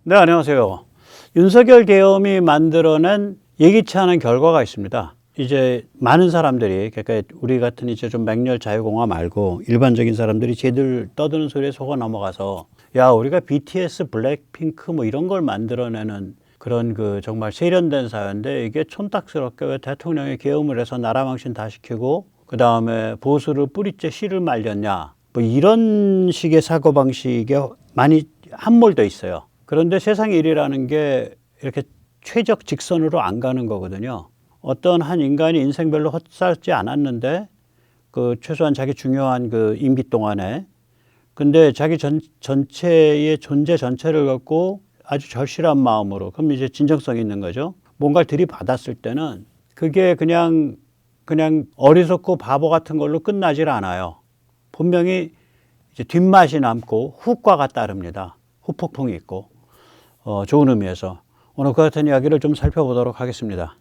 네, 안녕하세요. 윤석열 계엄이 만들어낸 예기치 않은 결과가 있습니다. 이제 많은 사람들이, 그러니까 우리 같은 이제 좀 맹렬 자유공화 말고 일반적인 사람들이 쟤들 떠드는 소리에 속아 넘어가서 야, 우리가 BTS, 블랙핑크 뭐 이런 걸 만들어내는 그런 그 정말 세련된 사회인데 이게 촌딱스럽게 왜 대통령이 계엄을 해서 나라 망신 다 시키고 그 다음에 보수를 뿌리째 씨를 말렸냐 뭐 이런 식의 사고방식에 많이 함몰돼 있어요. 그런데 세상 일이라는 게 이렇게 최적 직선으로 안 가는 거거든요. 어떤 한 인간이 인생별로 헛살지 않았는데 그 최소한 자기 중요한 그 임기 동안에 근데 자기 전체의 존재 전체를 갖고 아주 절실한 마음으로 그럼 이제 진정성이 있는 거죠. 뭔가를 들이받았을 때는 그게 그냥 어리석고 바보 같은 걸로 끝나질 않아요. 분명히 이제 뒷맛이 남고 후과가 따릅니다. 후폭풍이 있고 좋은 의미에서 오늘 그 같은 이야기를 좀 살펴보도록 하겠습니다.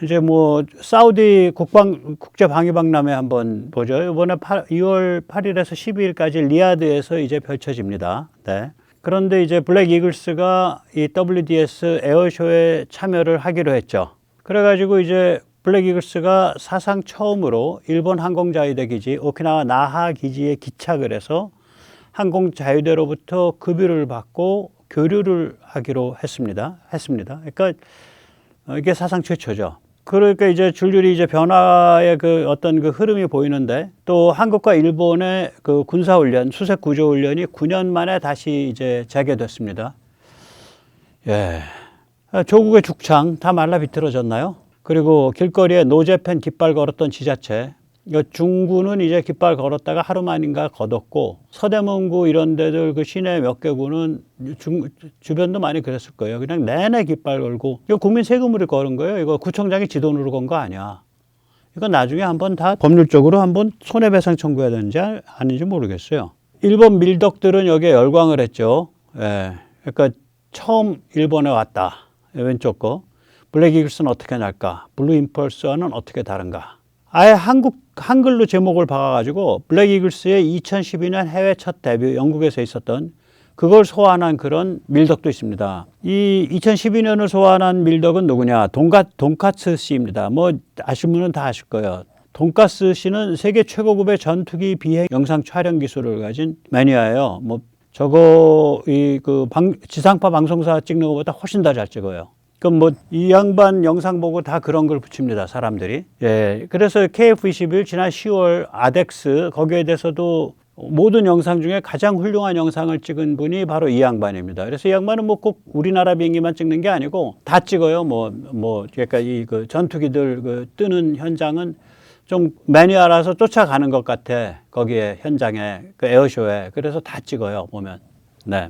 이제 뭐 사우디 국제방위박람회 한번 보죠. 이번에 2월 8일에서 12일까지 리야드에서 이제 펼쳐집니다. 네. 그런데 이제 블랙 이글스가 이 WDS 에어쇼에 참여를 하기로 했죠. 그래가지고 이제 블랙 이글스가 사상 처음으로 일본 항공자위대 기지 오키나와 나하 기지에 기착을 해서 항공자위대로부터 급유를 받고 교류를 하기로 했습니다. 그러니까 이게 사상 최초죠. 그러니까 이제 줄줄이 이제 변화의 그 어떤 그 흐름이 보이는데 또 한국과 일본의 그 군사훈련, 수색 구조훈련이 9년 만에 다시 이제 재개됐습니다. 예. 조국의 죽창 다 말라 비틀어졌나요? 그리고 길거리에 노재팬 깃발 걸었던 지자체. 중구는 이제 깃발 걸었다가 하루 만인가 걷었고 서대문구 이런 데들 그 시내 몇 개 구는 주변도 많이 그랬을 거예요. 그냥 내내 깃발 걸고 이거 국민 세금으로 걸은 거예요. 이거 구청장이 지 돈으로 건 거 아니야. 이거 나중에 한번 다 법률적으로 한번 손해배상 청구해야 되는지 아닌지 모르겠어요. 일본 밀덕들은 여기에 열광을 했죠. 예. 그러니까 처음 일본에 왔다. 왼쪽 거. 블랙 이글스는 어떻게 날까? 블루 임펄스와는 어떻게 다른가? 아예 한글로 제목을 박아가지고 블랙 이글스의 2012년 해외 첫 데뷔 영국에서 있었던 그걸 소환한 그런 밀덕도 있습니다. 이 2012년을 소환한 밀덕은 누구냐? 돈카츠 씨입니다. 뭐 아시는 분은 다 아실 거예요. 돈카츠 씨는 세계 최고급의 전투기 비행 영상 촬영 기술을 가진 매니아예요. 뭐 저거 지상파 방송사 찍는 것보다 훨씬 더 잘 찍어요. 그럼 뭐 이 양반 영상 보고 다 그런 걸 붙입니다, 사람들이. 예. 그래서 KF21 지난 10월 아덱스 거기에 대해서도 모든 영상 중에 가장 훌륭한 영상을 찍은 분이 바로 이 양반입니다. 그래서 이 양반은 뭐 꼭 우리나라 비행기만 찍는 게 아니고 다 찍어요. 그러니까 이 그 전투기들 그 뜨는 현장은 좀 매니아라서 쫓아가는 것 같아. 거기에 현장에 그 에어쇼에. 그래서 다 찍어요, 보면. 네.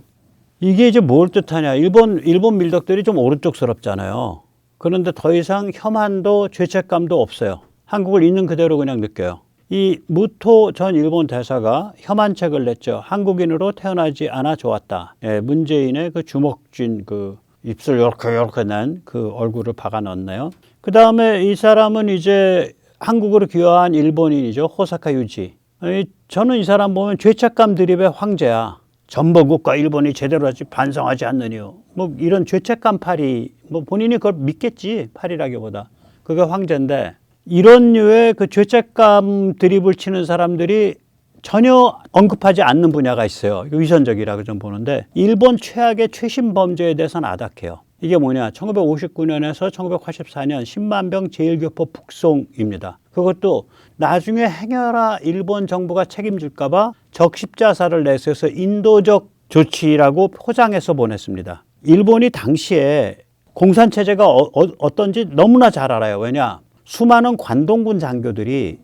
이게 이제 뭘 뜻하냐. 일본 밀덕들이 좀 오른쪽스럽잖아요. 그런데 더 이상 혐한도 죄책감도 없어요. 한국을 있는 그대로 그냥 느껴요. 이 무토 전 일본 대사가 혐한 책을 냈죠. 한국인으로 태어나지 않아 좋았다. 예, 문재인의 그 주먹쥔 그 입술 요렇게 난 그 얼굴을 박아 넣었네요. 그 다음에 이 사람은 이제 한국으로 귀화한 일본인이죠. 호사카 유지. 저는 이 사람 보면 죄책감 드립의 황제야. 전범국과 일본이 제대로 하지 반성하지 않는 이유. 뭐 이런 죄책감 팔이 뭐 본인이 그걸 믿겠지. 팔이라기보다. 그게 황제인데 이런 류의 그 죄책감 드립을 치는 사람들이 전혀 언급하지 않는 분야가 있어요. 위선적이라고 좀 보는데 일본 최악의 최신 범죄에 대해서는 아닥해요. 이게 뭐냐. 1959년에서 1984년 10만 병 제일교포 북송입니다. 그것도 나중에 행여라 일본 정부가 책임질까 봐 적십자사를 내세워서 인도적 조치라고 포장해서 보냈습니다. 일본이 당시에 공산체제가 어떤지 너무나 잘 알아요. 왜냐? 수많은 관동군 장교들이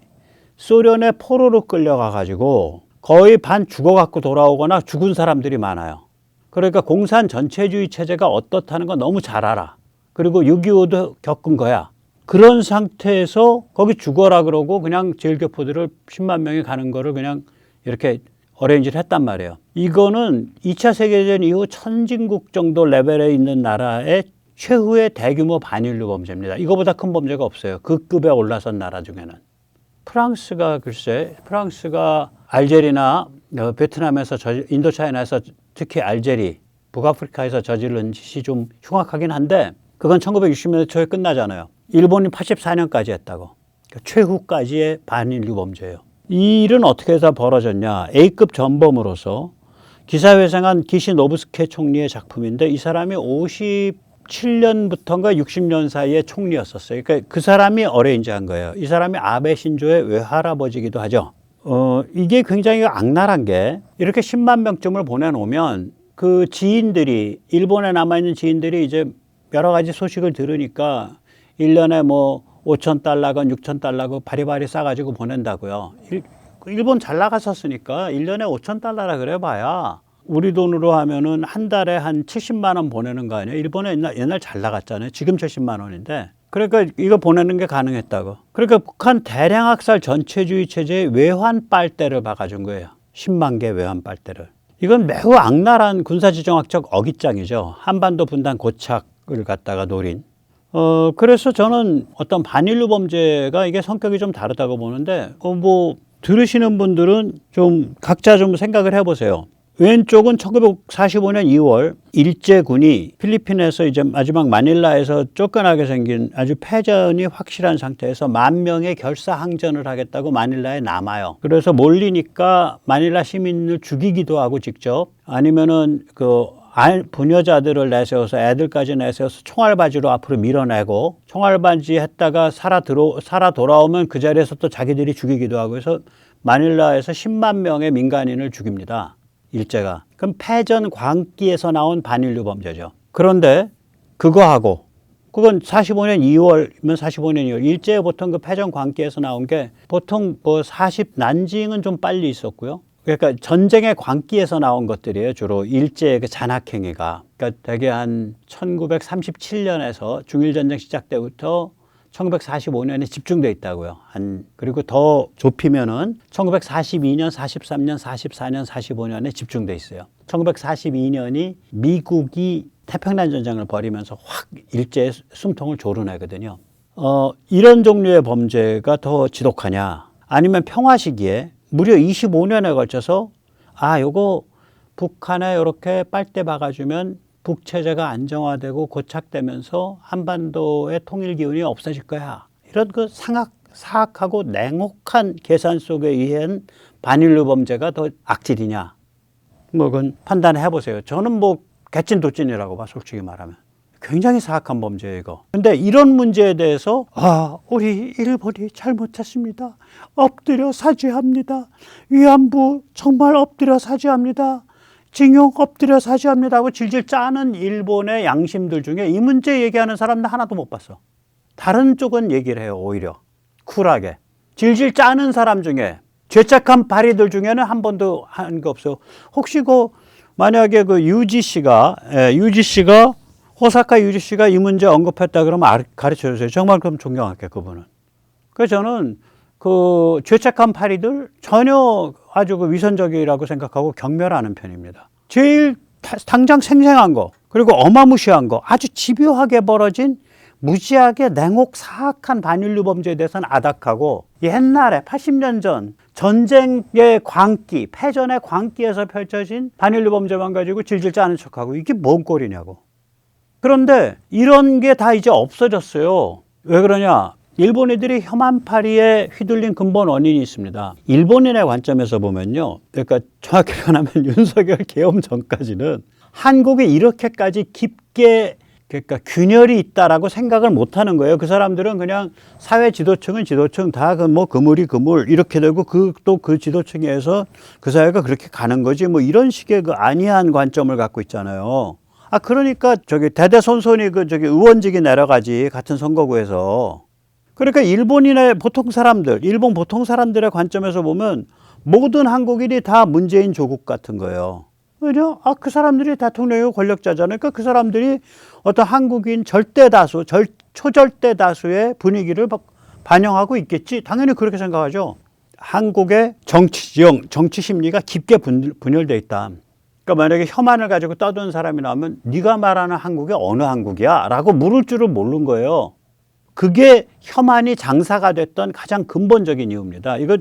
소련의 포로로 끌려가가지고 거의 반 죽어갖고 돌아오거나 죽은 사람들이 많아요. 그러니까 공산 전체주의 체제가 어떻다는 거 너무 잘 알아. 그리고 6.25도 겪은 거야. 그런 상태에서 거기 죽어라 그러고 그냥 제일교포들을 10만 명이 가는 거를 그냥 이렇게 어레인지를 했단 말이에요. 이거는 2차 세계대전 이후 선진국 정도 레벨에 있는 나라의 최후의 대규모 반인류 범죄입니다. 이거보다 큰 범죄가 없어요. 그 급에 올라선 나라 중에는. 프랑스가 알제리나 베트남에서 인도차이나에서 특히 알제리 북아프리카에서 저지른 짓이 좀 흉악하긴 한데 그건 1960년대 초에 끝나잖아요. 일본이 84년까지 했다고. 그러니까 최후까지의 반인류 범죄예요. 이 일은 어떻게 해서 벌어졌냐. A급 전범으로서 기사회생한 기시노부스케 총리의 작품인데 이 사람이 57년부터인가 60년 사이에 총리였었어요. 그러니까 그 사람이 어레인지한 거예요. 이 사람이 아베 신조의 외할아버지기도 하죠. 이게 굉장히 악랄한 게 이렇게 10만 명쯤을 보내놓으면 그 지인들이 일본에 남아있는 지인들이 이제 여러 가지 소식을 들으니까 1년에 뭐 5,000달러건 6,000달러건 바리바리 싸가지고 보낸다고요. 일본 잘 나갔었으니까 1년에 5,000달러라 그래 봐야 우리 돈으로 하면은 한 달에 한 70만 원 보내는 거 아니에요. 일본에 옛날 잘 나갔잖아요. 지금 70만 원인데. 그러니까 이거 보내는 게 가능했다고. 그러니까 북한 대량학살 전체주의 체제의 외환 빨대를 박아준 거예요. 10만 개 외환 빨대를. 이건 매우 악랄한 군사지정학적 어깃장이죠. 한반도 분단 고착을 갖다가 노린. 그래서 저는 어떤 반인류 범죄가 이게 성격이 좀 다르다고 보는데, 뭐, 들으시는 분들은 좀 각자 좀 생각을 해보세요. 왼쪽은 1945년 2월 일제군이 필리핀에서 이제 마지막 마닐라에서 쫓겨나게 생긴 아주 패전이 확실한 상태에서 10,000명의 결사항전을 하겠다고 마닐라에 남아요. 그래서 몰리니까 마닐라 시민을 죽이기도 하고 직접 아니면은 부녀자들을 내세워서 애들까지 내세워서 총알바지로 앞으로 밀어내고 총알바지 했다가 살아 돌아오면 그 자리에서 또 자기들이 죽이기도 하고 해서 마닐라에서 10만 명의 민간인을 죽입니다. 일제가. 그럼 패전 광기에서 나온 반인류 범죄죠. 그런데 그거하고 그건 45년 2월이면 45년 2월 일제에 보통 그 패전 광기에서 나온 게 보통 뭐 난징은 좀 빨리 있었고요. 그러니까 전쟁의 광기에서 나온 것들이에요. 주로 일제의 그 잔학행위가. 그러니까 대개 한 1937년에서 중일전쟁 시작 때부터 1945년에 집중돼 있다고요. 그리고 더 좁히면은 1942년, 43년, 44년, 45년에 집중돼 있어요. 1942년이 미국이 태평양 전쟁을 벌이면서 확 일제의 숨통을 조르내거든요. 이런 종류의 범죄가 더 지독하냐? 아니면 평화 시기에 무려 25년에 걸쳐서 요거 북한에 이렇게 빨대 박아주면 북체제가 안정화되고 고착되면서 한반도의 통일 기운이 없어질 거야. 이런 그 사악하고 냉혹한 계산 속에 의한 반인류 범죄가 더 악질이냐. 뭐 그건 판단해 보세요. 저는 뭐 개찐도찐이라고 봐, 솔직히 말하면. 굉장히 사악한 범죄예요, 이거. 근데 이런 문제에 대해서 우리 일본이 잘못했습니다. 엎드려 사죄합니다. 위안부 정말 엎드려 사죄합니다. 징용 엎드려 사죄합니다 하고 질질 짜는 일본의 양심들 중에 이 문제 얘기하는 사람들 하나도 못 봤어. 다른 쪽은 얘기를 해요. 오히려 쿨하게. 질질 짜는 사람 중에 죄책한 발의들 중에는 한 번도 한 게 없어. 혹시 만약에 유지 씨가 호사카 유지 씨가 이 문제 언급했다 그러면 가르쳐 주세요. 정말 그럼 존경할게, 그분은. 그래서 저는 죄책한 파리들 전혀 아주 위선적이라고 생각하고 경멸하는 편입니다. 제일 당장 생생한 거, 그리고 어마무시한 거, 아주 집요하게 벌어진 무지하게 냉혹 사악한 반인류 범죄에 대해서는 아닥하고 옛날에 80년 전 전쟁의 광기, 패전의 광기에서 펼쳐진 반인류 범죄만 가지고 질질 짜는 척하고 이게 뭔 꼴이냐고. 그런데 이런 게 다 이제 없어졌어요. 왜 그러냐? 일본 애들이 혐한파리에 휘둘린 근본 원인이 있습니다. 일본인의 관점에서 보면요. 그러니까 정확히 표현하면 윤석열 계엄 전까지는 한국이 이렇게까지 깊게 그러니까 균열이 있다라고 생각을 못 하는 거예요. 그 사람들은 그냥 사회 지도층은 지도층 다 그물이 그물 이렇게 되고 또 그 지도층에서 그 사회가 그렇게 가는 거지 뭐 이런 식의 안이한 관점을 갖고 있잖아요. 그러니까 대대손손이 의원직이 내려가지 같은 선거구에서. 그러니까 일본 보통 사람들의 관점에서 보면 모든 한국인이 다 문재인 조국 같은 거예요. 왜냐? 그 사람들이 대통령이고 권력자잖아요. 그러니까 그 사람들이 어떤 한국인 초절대 다수의 분위기를 반영하고 있겠지. 당연히 그렇게 생각하죠. 한국의 정치 심리가 깊게 분열되어 있다. 그러니까 만약에 혐한을 가지고 떠드는 사람이 나오면 네가 말하는 한국이 어느 한국이야? 라고 물을 줄을 모르는 거예요. 그게 혐한이 장사가 됐던 가장 근본적인 이유입니다. 이거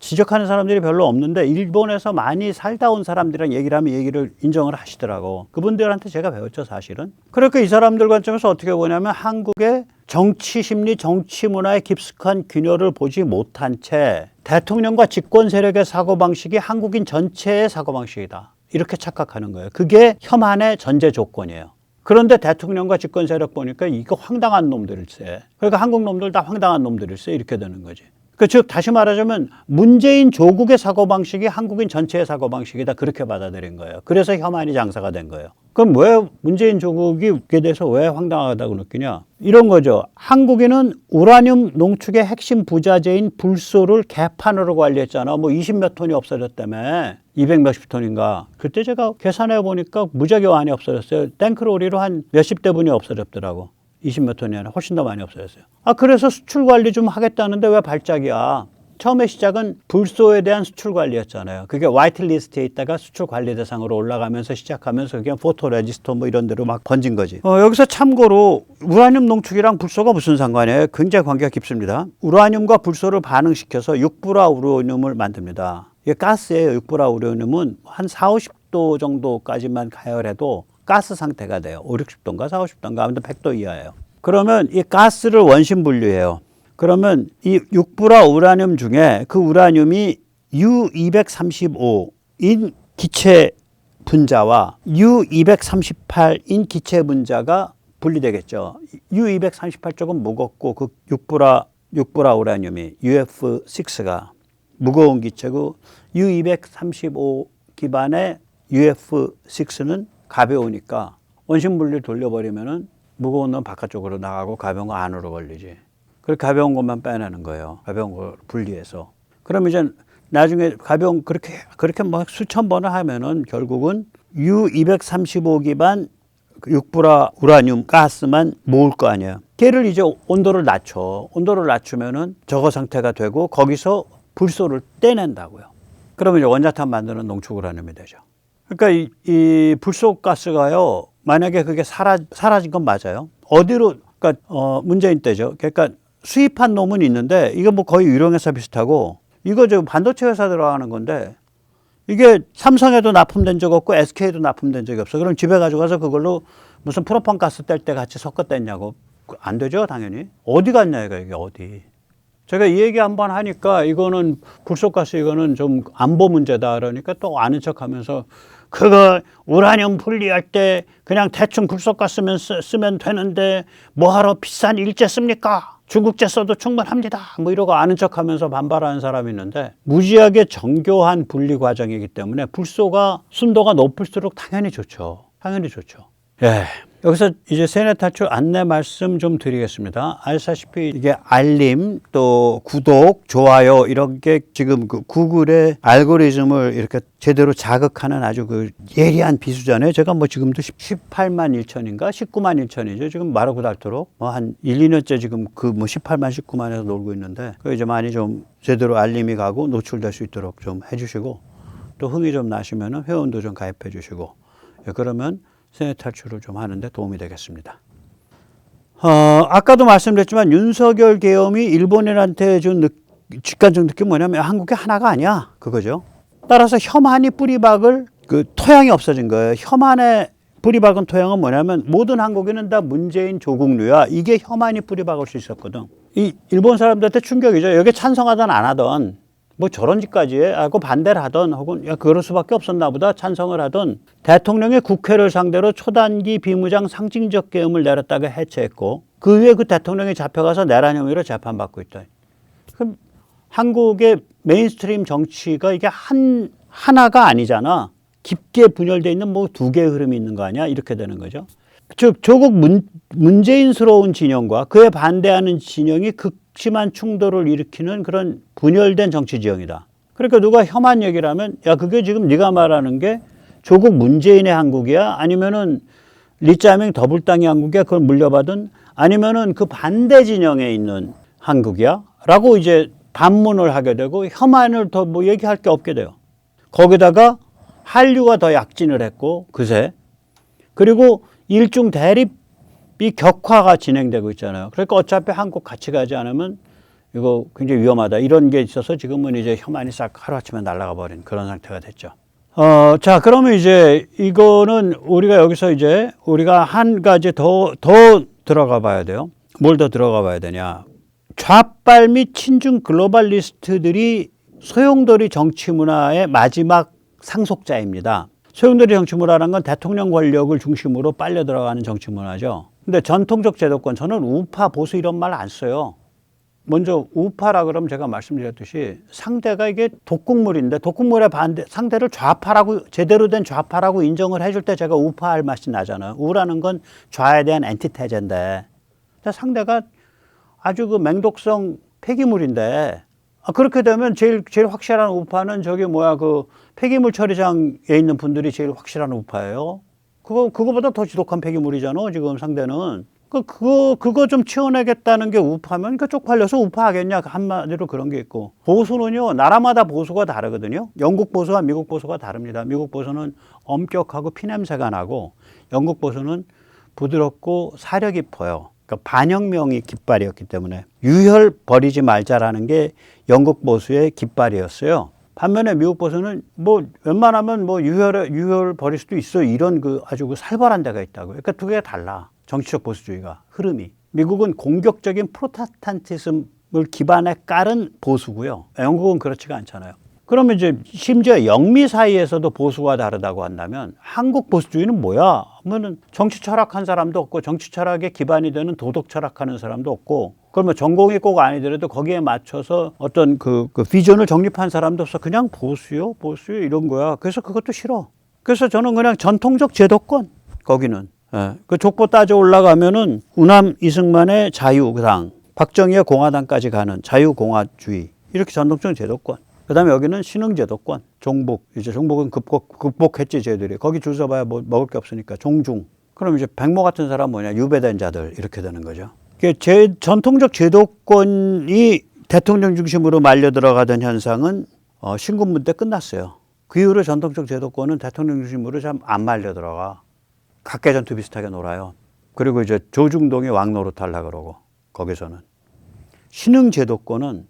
지적하는 사람들이 별로 없는데 일본에서 많이 살다 온 사람들이랑 얘기를 하면 얘기를 인정을 하시더라고. 그분들한테 제가 배웠죠, 사실은. 그러니까 이 사람들 관점에서 어떻게 보냐면 한국의 정치 심리, 정치 문화의 깊숙한 균열을 보지 못한 채 대통령과 집권 세력의 사고방식이 한국인 전체의 사고방식이다. 이렇게 착각하는 거예요. 그게 혐한의 전제 조건이에요. 그런데 대통령과 집권 세력 보니까 이거 황당한 놈들일세. 그러니까 한국 놈들 다 황당한 놈들일세. 이렇게 되는 거지. 즉 다시 말하자면 문재인 조국의 사고방식이 한국인 전체의 사고방식이다. 그렇게 받아들인 거예요. 그래서 혐한이 장사가 된 거예요. 그럼 왜 문재인 조국에 대해서 왜 황당하다고 느끼냐? 이런 거죠. 한국인은 우라늄 농축의 핵심 부자재인 불소를 개판으로 관리했잖아. 뭐 20몇 톤이 없어졌다며. 200 몇십 톤인가. 그때 제가 계산해 보니까 무지하게 많이 없어졌어요. 탱크로리로 한 몇십 대분이 없어졌더라고. 20몇 톤이 아니라 훨씬 더 많이 없어졌어요. 그래서 수출 관리 좀 하겠다는데 왜 발작이야? 처음에 시작은 불소에 대한 수출 관리였잖아요. 그게 화이트리스트에 있다가 수출 관리 대상으로 올라가면서 시작하면서 그냥 포토레지스터 뭐 이런 데로 막 번진 거지. 여기서 참고로 우라늄 농축이랑 불소가 무슨 상관이에요? 굉장히 관계가 깊습니다. 우라늄과 불소를 반응시켜서 육불화 우라늄을 만듭니다. 이게 가스예요. 육불화 우라늄은 한 4, 50도 정도까지만 가열해도 가스 상태가 돼요. 5, 60도인가 4, 50도인가 아무튼 100도 이하예요. 그러면 이 가스를 원심 분류해요. 그러면 이 육불화 우라늄 중에 그 우라늄이 U235인 기체 분자와 U238인 기체 분자가 분리되겠죠. U238 쪽은 무겁고 그 육불화 우라늄이 UF6가 무거운 기체고 U235 기반의 UF6는 가벼우니까 원심 분리 돌려버리면은 무거운 건 바깥쪽으로 나가고 가벼운 거 안으로 걸리지. 그리고 가벼운 것만 빼내는 거예요. 가벼운 걸 분리해서. 그럼 이제 나중에 가벼운 그렇게 뭐 수천 번을 하면은 결국은 U235 기반 육불화 우라늄 가스만 모을 거 아니에요. 걔를 이제 온도를 낮춰. 온도를 낮추면은 저거 상태가 되고 거기서 불소를 떼낸다고요. 그러면 이제 원자탄 만드는 농축 우라늄이 되죠. 그러니까 이 불소가스가요. 만약에 그게 사라진 건 맞아요. 어디로? 그러니까 문재인 때죠. 그러니까 수입한 놈은 있는데 이거 뭐 거의 유령회사 비슷하고 이거 저 반도체 회사 들어가는 건데 이게 삼성에도 납품된 적 없고 SK에도 납품된 적이 없어. 그럼 집에 가져가서 그걸로 무슨 프로판 가스 뗄 때 같이 섞어 뗐냐고. 안 되죠, 당연히. 어디 갔냐 이게 어디. 제가 이 얘기 한번 하니까 이거는 불소가스 이거는 좀 안보 문제다 그러니까 또 아는 척하면서 그거 우라늄 분리할 때 그냥 대충 불소가스면 쓰면 되는데 뭐하러 비싼 일제 씁니까? 중국제 써도 충분합니다. 뭐 이러고 아는 척하면서 반발하는 사람이 있는데 무지하게 정교한 분리 과정이기 때문에 불소가 순도가 높을수록 당연히 좋죠. 당연히 좋죠. 예. 여기서 이제 세뇌 탈출 안내 말씀 좀 드리겠습니다. 아시다시피 이게 알림 또 구독, 좋아요 이런 게 지금 그 구글의 알고리즘을 이렇게 제대로 자극하는 아주 그 예리한 비수잖아요. 제가 뭐 지금도 18만 1천인가 19만 1천이죠. 지금 말하고 닳도록 뭐 한 1, 2년째 지금 그 뭐 18만 19만에서 놀고 있는데 그 이제 많이 좀 제대로 알림이 가고 노출될 수 있도록 좀 해주시고 또 흥이 좀 나시면은 회원도 좀 가입해 주시고 예, 그러면 세뇌 탈출을 좀 하는데 도움이 되겠습니다. 아까도 말씀드렸지만 윤석열 계엄이 일본인한테 준 직관적 느낌이 뭐냐면 한국이 하나가 아니야. 그거죠. 따라서 혐한이 뿌리박을 그 토양이 없어진 거예요. 혐한의 뿌리박은 토양은 뭐냐면 모든 한국인은 다 문재인 조국류야. 이게 혐한이 뿌리박을 수 있었거든. 이 일본 사람들한테 충격이죠. 여기 찬성하든 안 하든 뭐 저런 짓까지 하고 반대를 하던 혹은 야 그럴 수밖에 없었나 보다 찬성을 하던 대통령이 국회를 상대로 초단기 비무장 상징적 계엄을 내렸다가 해체했고 그 후에 그 대통령이 잡혀가서 내란 혐의로 재판받고 있다. 그럼 한국의 메인스트림 정치가 이게 하나가 아니잖아. 깊게 분열되어 있는 뭐 두 개의 흐름이 있는 거 아니야? 이렇게 되는 거죠. 즉 조국 문재인스러운 진영과 그에 반대하는 진영이 극심한 충돌을 일으키는 그런 분열된 정치 지형이다. 그러니까 누가 혐한 얘기를 하면 야 그게 지금 네가 말하는 게 조국 문재인의 한국이야? 아니면은 리짜밍 더불당의 한국이야? 그걸 물려받은? 아니면은 그 반대 진영에 있는 한국이야? 라고 이제 반문을 하게 되고 혐한을 더 뭐 얘기할 게 없게 돼요. 거기다가 한류가 더 약진을 했고 그새 그리고 일중 대립이 격화가 진행되고 있잖아요. 그러니까 어차피 한국 같이 가지 않으면 이거 굉장히 위험하다. 이런 게 있어서 지금은 이제 혐한이 싹 하루아침에 날아가 버린 그런 상태가 됐죠. 자, 그러면 이제 이거는 우리가 여기서 이제 우리가 한 가지 더 들어가 봐야 돼요. 뭘 더 들어가 봐야 되냐. 좌빨 및 친중 글로벌리스트들이 소용돌이 정치 문화의 마지막 상속자입니다. 소용돌이 정치 문화라는 건 대통령 권력을 중심으로 빨려 들어가는 정치 문화죠. 근데 전통적 제도권, 저는 우파, 보수 이런 말 안 써요. 먼저 우파라 그러면 제가 말씀드렸듯이 상대가 이게 독극물인데 독극물의 상대를 좌파라고, 제대로 된 좌파라고 인정을 해줄 때 제가 우파할 맛이 나잖아요. 우라는 건 좌에 대한 엔티테제인데 상대가 아주 그 맹독성 폐기물인데, 그렇게 되면 제일 확실한 우파는 저기 그 폐기물 처리장에 있는 분들이 제일 확실한 우파예요. 그거보다 더 지독한 폐기물이잖아, 지금 상대는. 그거 좀 치워내겠다는 게 우파면 쪽팔려서 우파하겠냐, 한마디로 그런 게 있고. 보수는요, 나라마다 보수가 다르거든요. 영국 보수와 미국 보수가 다릅니다. 미국 보수는 엄격하고 피냄새가 나고, 영국 보수는 부드럽고 사려 깊어요. 그러니까 반혁명이 깃발이었기 때문에 유혈 버리지 말자라는 게 영국 보수의 깃발이었어요. 반면에 미국 보수는 웬만하면 유혈 버릴 수도 있어, 이런 아주 살벌한 데가 있다고요. 그러니까 두 개가 달라. 정치적 보수주의가 흐름이. 미국은 공격적인 프로테스탄티즘을 기반에 깔은 보수고요. 영국은 그렇지가 않잖아요. 그러면 이제 심지어 영미 사이에서도 보수가 다르다고 한다면 한국 보수주의는 뭐야? 하면은 정치 철학한 사람도 없고 정치 철학에 기반이 되는 도덕 철학하는 사람도 없고, 그러면 전공이 꼭 아니더라도 거기에 맞춰서 어떤 그 비전을 정립한 사람도 없어. 그냥 보수요 이런 거야. 그래서 그것도 싫어. 그래서 저는 그냥 전통적 제도권, 거기는. 그 족보 따져 올라가면은 우남 이승만의 자유당, 박정희의 공화당까지 가는 자유공화주의, 이렇게 전통적 제도권. 그 다음에 여기는 신흥제도권, 종북. 이제 종북은 극복했지, 쟤들이. 거기 줄 서봐야 먹을 게 없으니까. 종중. 그럼 이제 백모 같은 사람 뭐냐, 유배된 자들, 이렇게 되는 거죠. 전통적 제도권이 대통령 중심으로 말려 들어가던 현상은 신군부 때 끝났어요. 그 이후로 전통적 제도권은 대통령 중심으로 참 안 말려 들어가. 각계전투 비슷하게 놀아요. 그리고 이제 조중동이 왕노릇 하려고 그러고, 거기서는. 신흥제도권은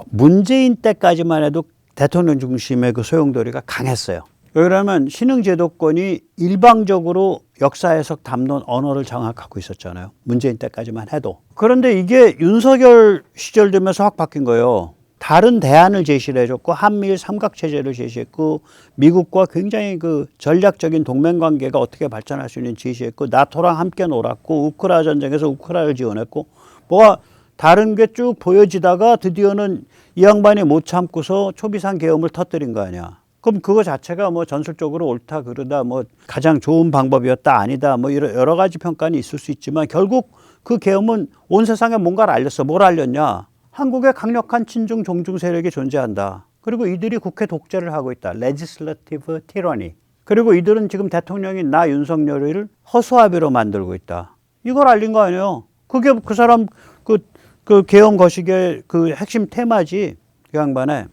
문재인 때까지만 해도 대통령 중심의 그 소용돌이가 강했어요. 왜냐하면 신흥제도권이 일방적으로 역사 해석 담론 언어를 장악하고 있었잖아요. 문재인 때까지만 해도. 그런데 이게 윤석열 시절 되면서 확 바뀐 거예요. 다른 대안을 제시를 해줬고, 한미일 삼각체제를 제시했고, 미국과 굉장히 그 전략적인 동맹관계가 어떻게 발전할 수 있는지 제시했고, 나토랑 함께 놀았고, 우크라이나 전쟁에서 우크라이나를 지원했고, 뭐가 다른 게 쭉 보여지다가 드디어는 이 양반이 못 참고서 초비상 계엄을 터뜨린 거 아니야. 그럼 그거 자체가 전술적으로 옳다 그르다, 가장 좋은 방법이었다 아니다, 여러 가지 평가는 있을 수 있지만, 결국 그 계엄은 온 세상에 뭔가를 알렸어. 뭘 알렸냐? 한국에 강력한 친중 종중 세력이 존재한다. 그리고 이들이 국회 독재를 하고 있다. 레지슬러티브 티러니. 그리고 이들은 지금 대통령인 나 윤석열을 허수아비로 만들고 있다. 이걸 알린 거 아니에요. 그게 그 사람 그 계엄 거식의 그 핵심 테마지, 그 양반에.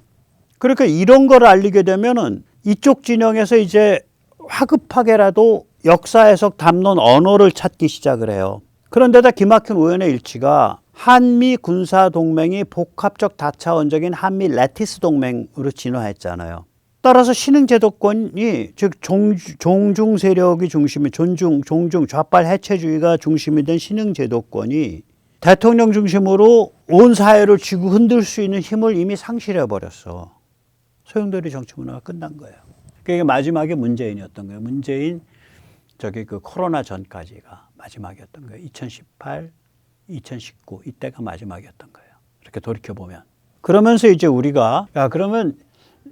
그러니까 이런 걸 알리게 되면은 이쪽 진영에서 이제 화급하게라도 역사 해석 담론 언어를 찾기 시작을 해요. 그런데다 기막힌 우연의 일치가 한미 군사 동맹이 복합적 다차원적인 한미 레티스 동맹으로 진화했잖아요. 따라서 신흥 제도권이, 즉 종중 세력이 중심이, 종중 좌빨 해체주의가 중심이 된 신흥 제도권이 대통령 중심으로 온 사회를 쥐고 흔들 수 있는 힘을 이미 상실해 버렸어. 소용돌이 정치 문화가 끝난 거예요. 그게 마지막에 문재인이었던 거예요. 문재인 그 코로나 전까지가 마지막이었던 거예요. 2018, 2019 이때가 마지막이었던 거예요. 이렇게 돌이켜보면. 그러면서 이제 우리가 그러면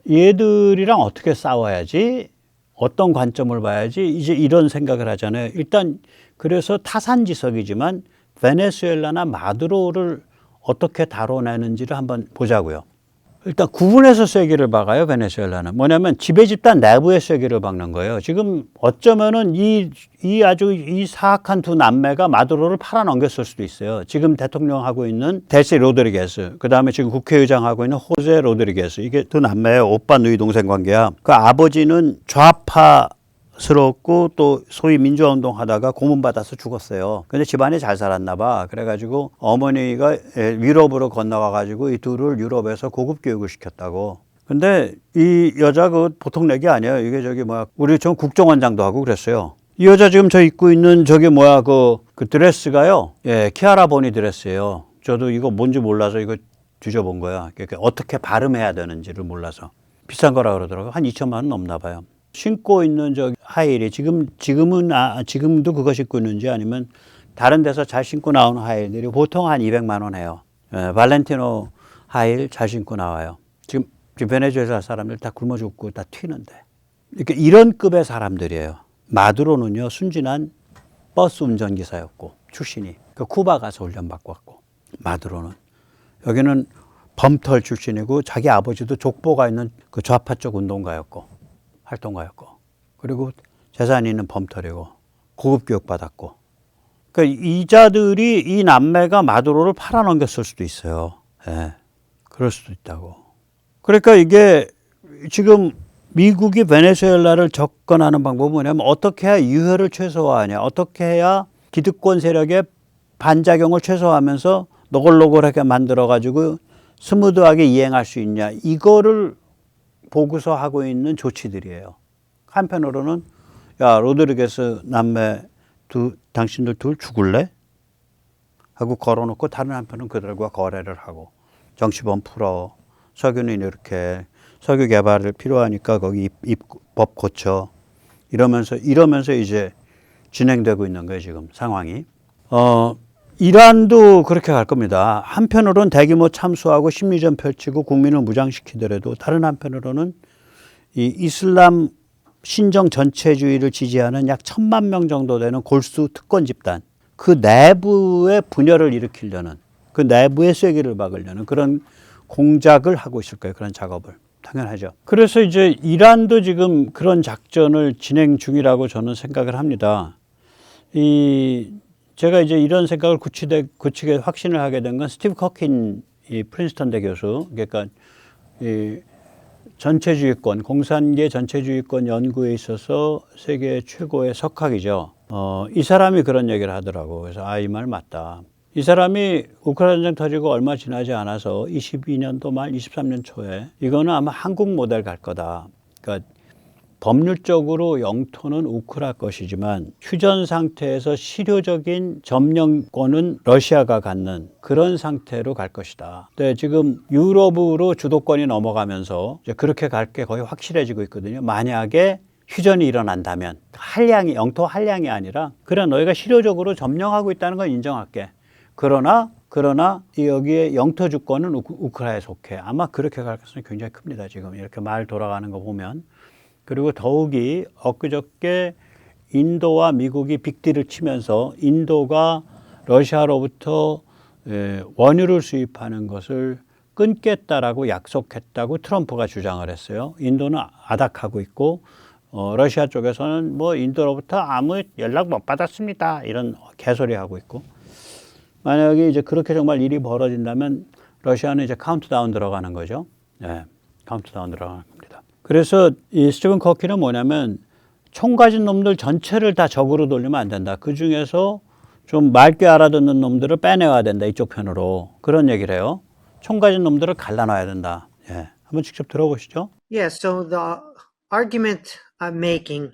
얘들이랑 어떻게 싸워야지, 어떤 관점을 봐야지, 이제 이런 생각을 하잖아요. 일단 그래서 타산지석이지만 베네수엘라나 마두로를 어떻게 다뤄내는지를 한번 보자고요. 일단 구분해서 쐐기를 박아요. 베네수엘라는 뭐냐면 지배 집단 내부의 쐐기를 박는 거예요. 지금 어쩌면은 이 사악한 두 남매가 마두로를 팔아넘겼을 수도 있어요. 지금 대통령 하고 있는 델시 로드리게스, 그 다음에 지금 국회의장 하고 있는 호세 로드리게스, 이게 두 남매의 오빠 누이 동생 관계야. 그 아버지는 좌파 스럽고 또 소위 민주화운동 하다가 고문받아서 죽었어요. 근데 집안이 잘 살았나 봐. 그래가지고 어머니가 유럽으로 건너가가지고 이 둘을 유럽에서 고급 교육을 시켰다고. 근데 이 여자 그 보통 렉이 아니에요. 이게 저기 뭐야 우리 전 국정원장도 하고 그랬어요. 이 여자 지금 저 입고 있는 저게 뭐야 그 드레스가요. 예, 키아라 보니 드레스예요. 저도 이거 뭔지 몰라서 이거 뒤져본 거야. 그러니까 어떻게 발음해야 되는지를 몰라서. 비싼 거라 그러더라고요. 한 2천만 원 넘나 봐요. 신고 있는 저 하이힐이 지금도 그거 신고 있는지 아니면 다른 데서 잘 신고 나오는 하이힐들이 보통 한 200만 원 해요. 예, 발렌티노 하이힐 잘 신고 나와요. 지금 베네수엘라 사람들 다 굶어 죽고 다 튀는데. 이렇게 이런 급의 사람들이에요. 마두로는요 순진한 버스 운전기사였고 출신이 그 쿠바 가서 훈련받고 왔고 마두로는 여기는 범털 출신이고 자기 아버지도 족보가 있는 그 좌파 쪽 운동가였고 활동가였고 그리고 재산이 있는 범털이고 고급 교육 받았고 그러니까 이자들이 이 남매가 마두로를 팔아넘겼을 수도 있어요. 예, 그럴 수도 있다고. 그러니까 이게 지금 미국이 베네수엘라를 접근하는 방법은 뭐냐면 어떻게 해야 유해를 최소화하냐, 어떻게 해야 기득권 세력의 반작용을 최소화하면서 노골노골하게 만들어가지고 스무드하게 이행할 수 있냐, 이거를 보고서 하고 있는 조치들이에요. 한편으로는 야 로드리게스 남매 당신들 둘 죽을래? 하고 걸어놓고 다른 한편은 그들과 거래를 하고 정치범 풀어, 석유는 이렇게 석유 개발을 필요하니까 거기 법 고쳐 이러면서 이제 진행되고 있는 거예요 지금 상황이. 이란도 그렇게 갈 겁니다. 한편으로는 대규모 참수하고 심리전 펼치고 국민을 무장시키더라도 다른 한편으로는 이 이슬람 신정 전체주의를 지지하는 약 1,000만 명 정도 되는 골수 특권 집단 그 내부의 분열을 일으키려는 그 내부의 쐐기를 박으려는 그런 공작을 하고 있을 거예요. 그런 작업을. 당연하죠. 그래서 이제 이란도 지금 그런 작전을 진행 중이라고 저는 생각을 합니다. 제가 이제 이런 생각을 굳히게 확신을 하게 된 건 스티브 커킨 이 프린스턴대 교수, 그러니까 이 전체주의권, 공산계 전체주의권 연구에 있어서 세계 최고의 석학이죠. 이 사람이 그런 얘기를 하더라고. 그래서 이 말 맞다. 이 사람이 우크라이나 전쟁 터지고 얼마 지나지 않아서 22년도 말 23년 초에 이거는 아마 한국 모델 갈 거다. 그러니까 법률적으로 영토는 우크라 것이지만 휴전 상태에서 실효적인 점령권은 러시아가 갖는 그런 상태로 갈 것이다. 근데 지금 유럽으로 주도권이 넘어가면서 이제 그렇게 갈 게 거의 확실해지고 있거든요. 만약에 휴전이 일어난다면 영토 한량이 아니라 그래 너희가 실효적으로 점령하고 있다는 건 인정할게. 그러나 여기에 영토 주권은 우크라이나에 속해. 아마 그렇게 갈 가능성이 굉장히 큽니다. 지금 이렇게 말 돌아가는 거 보면. 그리고 더욱이 엊그저께 인도와 미국이 빅딜을 치면서 인도가 러시아로부터 원유를 수입하는 것을 끊겠다라고 약속했다고 트럼프가 주장을 했어요. 인도는 아닥하고 있고 러시아 쪽에서는 뭐 인도로부터 아무 연락 못 받았습니다. 이런 개소리하고 있고. 만약에 이제 그렇게 정말 일이 벌어진다면 러시아는 이제 카운트다운 들어가는 거죠. 네, 카운트다운 들어가는 겁니다. 그래서 이 스티븐 커키는 뭐냐면 총 가진 놈들 전체를 다 적으로 돌리면 안 된다. 그 중에서 좀 맑게 알아듣는 놈들을 빼내야 된다. 이쪽 편으로. 그런 얘기를 해요. 총 가진 놈들을 갈라놔야 된다. 예, 한번 직접 들어보시죠. Yeah, so the argument I'm making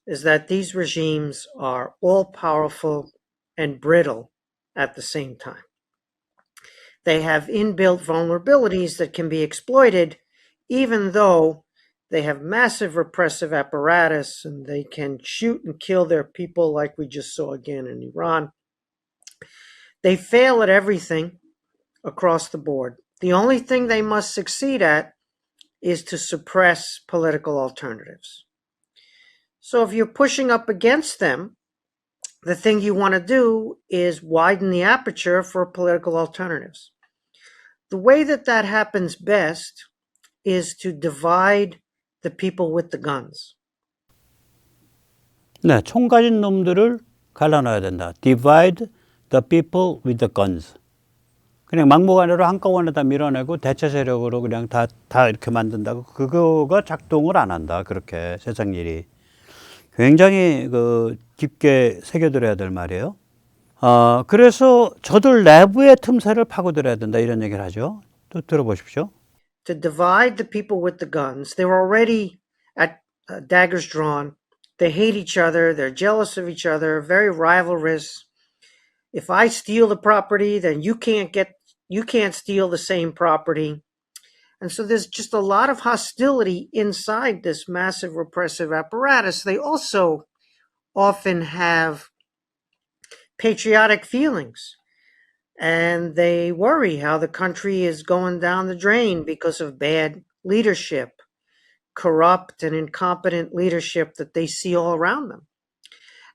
is that these regimes are all-powerful and brittle at the same time. They have inbuilt vulnerabilities that can be exploited, even though they have massive repressive apparatus and they can shoot and kill their people like we just saw again in Iran. They fail at everything across the board. The only thing they must succeed at is to suppress political alternatives. So if you're pushing up against them, the thing you want to do is widen the aperture for political alternatives. The way that happens best is to divide the people with the guns. 네, 총 가진 놈들을 갈라놔야 된다. Divide the people with the guns. 그냥 막무가내로 한꺼번에 다 밀어내고 대체 세력으로 그냥 다 이렇게 만든다고 그거가 작동을 안 한다. 그렇게 세상 일이. 굉장히 그 깊게 새겨들어야 될 말이에요. 그래서 저들 내부의 틈새를 파고들어야 된다 이런 얘기를 하죠. 또 들어보십시오. To divide the people with the guns. They were already at daggers drawn. They hate each other. They're jealous of each other. Very rivalrous. If I steal the property, then you can't steal the same property. And so there's just a lot of hostility inside this massive repressive apparatus. They also often have patriotic feelings, and they worry how the country is going down the drain because of bad leadership, corrupt and incompetent leadership that they see all around them.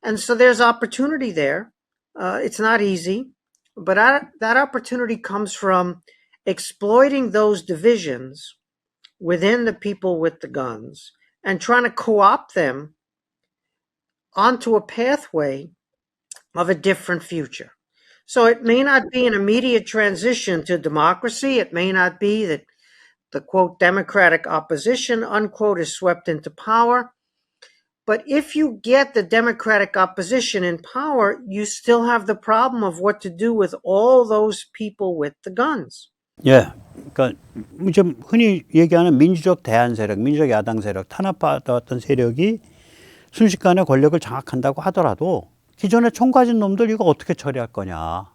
And so there's opportunity there. It's not easy, but that opportunity comes from exploiting those divisions within the people with the guns and trying to co-opt them onto a pathway of a different future. So it may not be an immediate transition to democracy. It may not be that the quote democratic opposition unquote is swept into power. But if you get the democratic opposition in power, you still have the problem of what to do with all those people with the guns. 예, 그러니까 좀 흔히 얘기하는 민주적 대안 세력, 민주적 야당 세력, 탄압받았던 세력이 순식간에 권력을 장악한다고 하더라도 기존에 총 가진 놈들 이거 어떻게 처리할 거냐?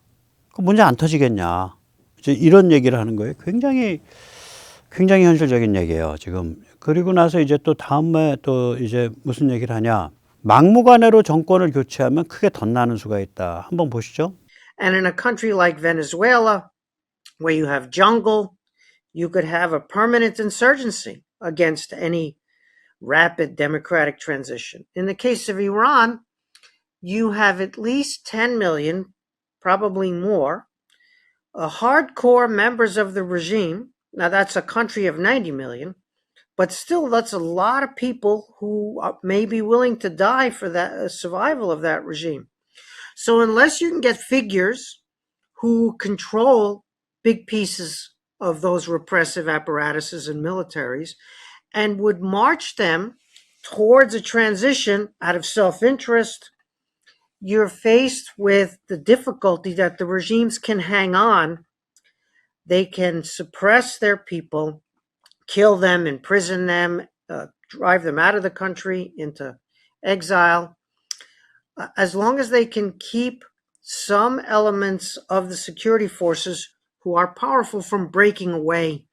그 문제 안 터지겠냐? 이제 이런 얘기를 하는 거예요. 굉장히 현실적인 얘기예요, 지금. 그리고 나서 이제 또 다음에 또 이제 무슨 얘기를 하냐? 막무가내로 정권을 교체하면 크게 덧나는 수가 있다. 한번 보시죠. And in a country like Venezuela, where you have jungle, you could have a permanent insurgency against any rapid democratic transition. In the case of Iran, you have at least 10 million, probably more, hardcore members of the regime. Now, that's a country of 90 million, but still, that's a lot of people who may be willing to die for the survival of that regime. So unless you can get figures who control big pieces of those repressive apparatuses and militaries and would march them towards a transition out of self-interest, you're faced with the difficulty that the regimes can hang on. They can suppress their people, kill them, imprison them, drive them out of the country into exile, as long as they can keep some elements of the security forces who are powerful from breaking away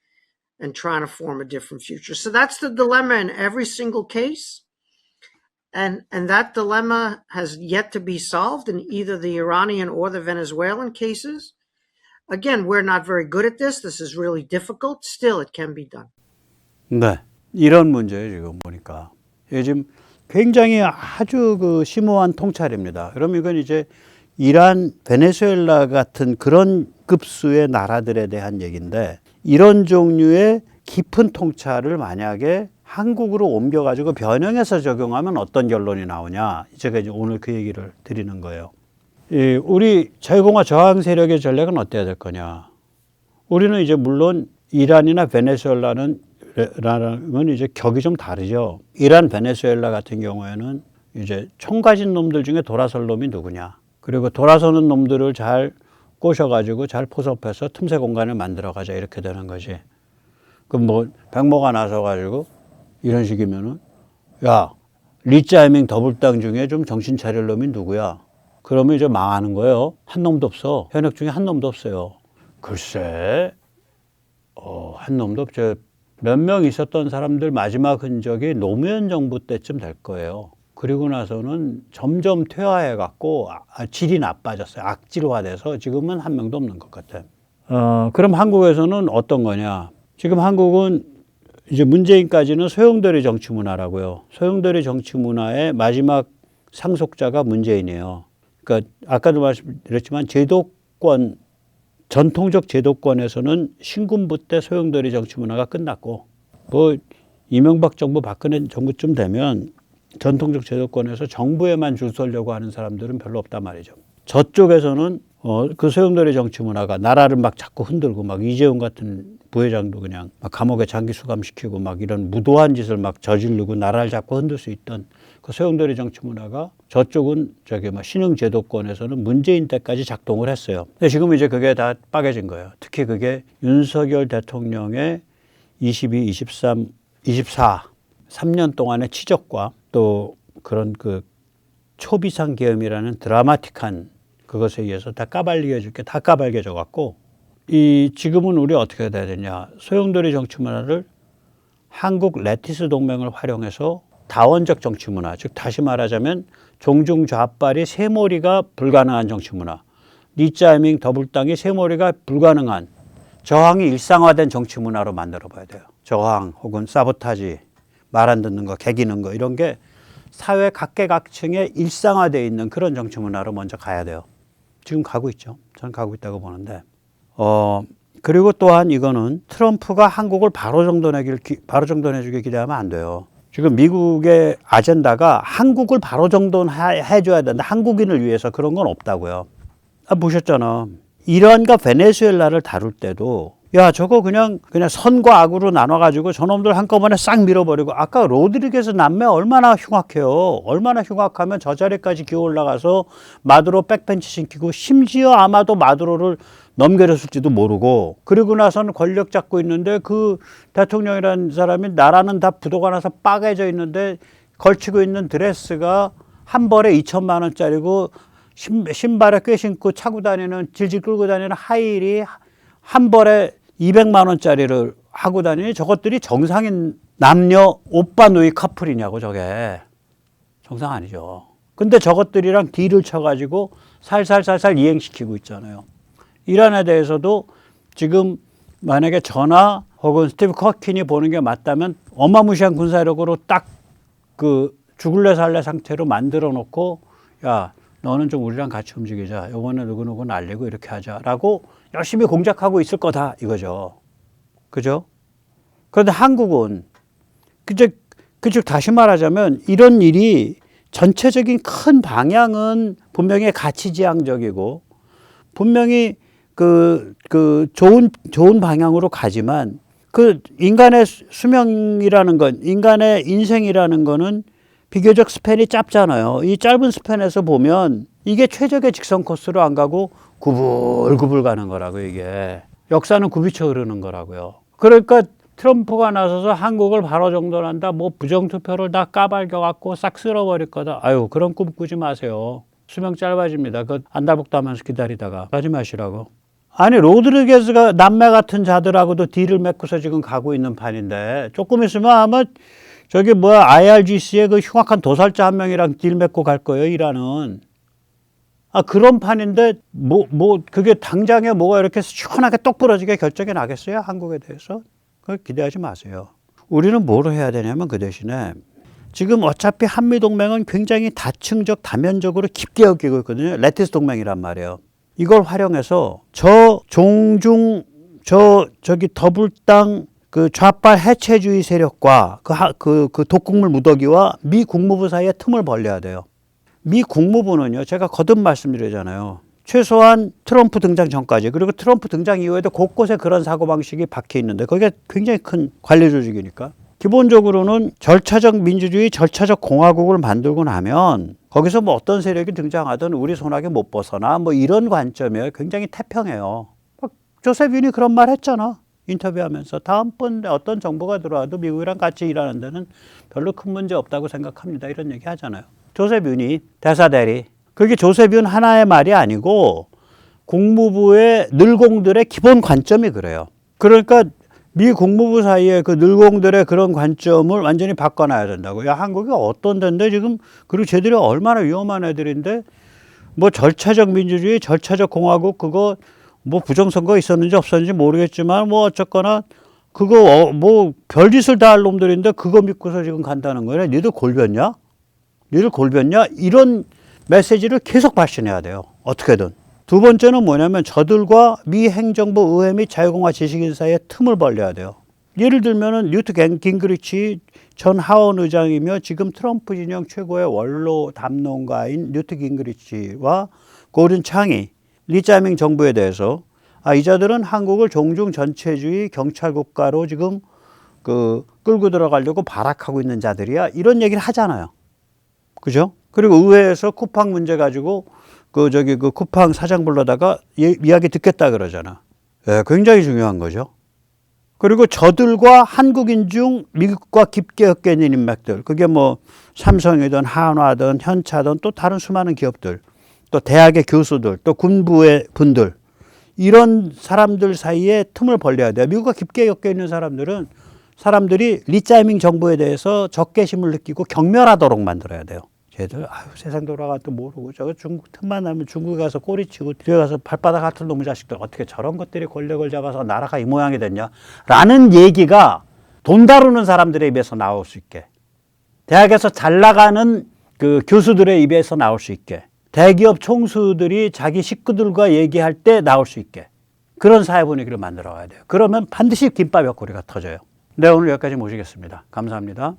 and trying to form a different future. So that's the dilemma in every single case. And that dilemma has yet to be solved in either the Iranian or the Venezuelan cases. Again, we're not very good at this. This is really difficult. Still, it can be done. 네, 이런 문제예요, 지금 보니까. 이게 지금 굉장히 아주 그 심오한 통찰입니다. 그럼 이건 이제 이란, 베네수엘라 같은 그런 급수의 나라들에 대한 얘기인데, 이런 종류의 깊은 통찰을 만약에 한국으로 옮겨가지고 변형해서 적용하면 어떤 결론이 나오냐. 제가 이제 오늘 그 얘기를 드리는 거예요. 우리 자유공화 저항 세력의 전략은 어때야 될 거냐. 우리는 이제 물론 이란이나 베네수엘라는 이제 격이 좀 다르죠. 이란, 베네수엘라 같은 경우에는 이제 총 가진 놈들 중에 돌아설 놈이 누구냐. 그리고 돌아서는 놈들을 잘 꼬셔가지고 잘 포섭해서 틈새 공간을 만들어가자 이렇게 되는 거지. 그럼 뭐 백모가 나서가지고 이런 식이면은 야, 리짜이밍 더블당 중에 좀 정신 차릴 놈이 누구야? 그러면 이제 망하는 거예요. 한 놈도 없어. 현역 중에 한 놈도 없어요. 글쎄, 한 놈도 없죠. 몇 명 있었던 사람들 마지막 흔적이 노무현 정부 때쯤 될 거예요. 그리고 나서는 점점 퇴화해갖고 질이 나빠졌어요. 악질화돼서 지금은 한 명도 없는 것 같아요. 그럼 한국에서는 어떤 거냐? 지금 한국은 이제 문재인까지는 소용돌이 정치 문화라고요. 소용돌이 정치 문화의 마지막 상속자가 문재인이에요. 그러니까 아까도 말씀드렸지만 제도권, 전통적 제도권에서는 신군부 때 소용돌이 정치 문화가 끝났고, 뭐 이명박 정부, 박근혜 정부쯤 되면 전통적 제도권에서 정부에만 줄 서려고 하는 사람들은 별로 없단 말이죠. 저쪽에서는 그 소용돌이 정치 문화가 나라를 막 자꾸 흔들고 막 이재용 같은 부회장도 그냥 막 감옥에 장기 수감시키고 막 이런 무도한 짓을 막 저지르고 나라를 잡고 흔들 수 있던 그 소용돌이 정치 문화가 저쪽은 저기 막 신흥 제도권에서는 문재인 때까지 작동을 했어요. 근데 지금 이제 그게 다 빠개진 거예요. 특히 그게 윤석열 대통령의 22, 23, 24, 3년 동안의 치적과 또 그런 그 초비상 계엄이라는 드라마틱한 그것에 의해서 다 까발려질 게 다 까발려져 갖고 이 지금은 우리 어떻게 해야 되냐. 소용돌이 정치 문화를 한국 레티스 동맹을 활용해서 다원적 정치 문화, 즉 다시 말하자면 종중 좌빨이 세몰이가 불가능한 정치 문화, 리짜이밍 더불당이 세몰이가 불가능한 저항이 일상화된 정치 문화로 만들어 봐야 돼요. 저항 혹은 사보타지, 말 안 듣는 거, 개기는 거 이런 게 사회 각계각층에 일상화되어 있는 그런 정치 문화로 먼저 가야 돼요. 지금 가고 있죠. 저는 가고 있다고 보는데 그리고 또한 이거는 트럼프가 한국을 바로 정돈해주길 기대하면 안 돼요. 지금 미국의 아젠다가 한국을 바로 정돈해줘야 된다. 한국인을 위해서 그런 건 없다고요. 보셨잖아. 이란과 베네수엘라를 다룰 때도 야 저거 그냥 선과 악으로 나눠가지고 저놈들 한꺼번에 싹 밀어버리고 아까 로드리게스 남매 얼마나 흉악해요. 얼마나 흉악하면 저 자리까지 기어 올라가서 마두로 백벤치 시키고 심지어 아마도 마두로를 넘겨줬을지도 모르고 그리고 나서는 권력 잡고 있는데 그 대통령이라는 사람이 나라는 다 부도가 나서 빠개져 있는데 걸치고 있는 드레스가 한 벌에 2천만 원짜리고 신발에 꽤 신고 차고 다니는 질질 끌고 다니는 하이힐이 한 벌에 200만 원짜리를 하고 다니니 저것들이 정상인 남녀 오빠 누이 커플이냐고 저게. 정상 아니죠. 근데 저것들이랑 딜을 쳐가지고 살살살살 이행시키고 있잖아요. 이란에 대해서도 지금 만약에 저나 혹은 스티브 커킨이 보는 게 맞다면 어마무시한 군사력으로 딱 그 죽을래 살래 상태로 만들어 놓고 야 너는 좀 우리랑 같이 움직이자. 요번에 누구누구 날리고 이렇게 하자라고 열심히 공작하고 있을 거다 이거죠. 그죠? 그런데 한국은 그즉 다시 말하자면 이런 일이 전체적인 큰 방향은 분명히 가치지향적이고 분명히 좋은 방향으로 가지만 그 인간의 수명이라는 건 인간의 인생이라는 거는 비교적 스팬이 짧잖아요. 이 짧은 스팬에서 보면 이게 최적의 직선 코스로 안 가고 구불구불 가는 거라고 이게. 역사는 굽이쳐 흐르는 거라고요. 그러니까 트럼프가 나서서 한국을 바로 정돈한다. 뭐 부정투표를 다 까발겨 갖고 싹 쓸어버릴 거다. 아유 그런 꿈 꾸지 마세요. 수명 짧아집니다. 그 안달복도 하면서 기다리다가 하지 마시라고. 아니 로드리게스가 남매 같은 자들하고도 딜을 맺고서 지금 가고 있는 판인데 조금 있으면 아마 저기 IRGC의 그 흉악한 도살자 한 명이랑 딜 맺고 갈 거예요, 이란은. 그런 판인데, 그게 당장에 뭐가 이렇게 시원하게 똑 부러지게 결정이 나겠어요, 한국에 대해서? 그걸 기대하지 마세요. 우리는 뭘 해야 되냐면 그 대신에 지금 어차피 한미동맹은 굉장히 다층적, 다면적으로 깊게 엮이고 있거든요. 레티스 동맹이란 말이에요. 이걸 활용해서 저기 더불당 그 좌빨 해체주의 세력과 그 독국물 무더기와 미 국무부 사이에 틈을 벌려야 돼요. 미 국무부는요, 제가 거듭 말씀드리잖아요. 최소한 트럼프 등장 전까지, 그리고 트럼프 등장 이후에도 곳곳에 그런 사고방식이 박혀 있는데, 그게 굉장히 큰 관리 조직이니까. 기본적으로는 절차적 민주주의, 절차적 공화국을 만들고 나면, 거기서 어떤 세력이 등장하든 우리 손아귀 못 벗어나, 이런 관점이에요. 굉장히 태평해요. 조셉 윤이 그런 말 했잖아. 인터뷰하면서 다음번에 어떤 정부가 들어와도 미국이랑 같이 일하는 데는 별로 큰 문제 없다고 생각합니다. 이런 얘기 하잖아요. 조셉 윤이 대사대리. 그게 조셉 윤 하나의 말이 아니고 국무부의 늘공들의 기본 관점이 그래요. 그러니까 미 국무부 사이에 그 늘공들의 그런 관점을 완전히 바꿔놔야 된다고. 야, 한국이 어떤 데인데 지금 그리고 쟤들이 얼마나 위험한 애들인데 절차적 민주주의, 절차적 공화국 그거 부정선거 있었는지 없었는지 모르겠지만 어쨌거나 그거 별짓을 다 할 놈들인데 그거 믿고서 지금 간다는 거네. 니들 골변냐? 이런 메시지를 계속 발신해야 돼요. 어떻게든. 두 번째는 뭐냐면 저들과 미 행정부 의회 및 자유공화 지식인 사이에 틈을 벌려야 돼요. 예를 들면은 뉴트 깅그리치 전 하원 의장이며 지금 트럼프 진영 최고의 원로 담론가인 뉴트 깅그리치와 고든 창이 리짜이밍 정부에 대해서 아, 이 자들은 한국을 종중 전체주의 경찰 국가로 지금 끌고 들어가려고 발악하고 있는 자들이야. 이런 얘기를 하잖아요. 그죠? 그리고 의회에서 쿠팡 문제 가지고 그 쿠팡 사장 불러다가 이야기 듣겠다 그러잖아. 예, 굉장히 중요한 거죠. 그리고 저들과 한국인 중 미국과 깊게 엮여 있는 인맥들, 그게 뭐 삼성이든 한화든 현차든 또 다른 수많은 기업들, 또 대학의 교수들, 또 군부의 분들, 이런 사람들 사이에 틈을 벌려야 돼요. 미국과 깊게 엮여 있는 사람들이 리짜이밍 정부에 대해서 적개심을 느끼고 경멸하도록 만들어야 돼요. 쟤들 아유, 세상 돌아가도 모르고 저거 중국 틈만 나면 중국에 가서 꼬리치고 뒤에 가서 발바닥 같은 놈의 자식들 어떻게 저런 것들이 권력을 잡아서 나라가 이 모양이 됐냐 라는 얘기가 돈 다루는 사람들의 입에서 나올 수 있게, 대학에서 잘 나가는 그 교수들의 입에서 나올 수 있게, 대기업 총수들이 자기 식구들과 얘기할 때 나올 수 있게, 그런 사회 분위기를 만들어 가야 돼요. 그러면 반드시 김밥 옆구리가 터져요. 네, 오늘 여기까지 모시겠습니다. 감사합니다.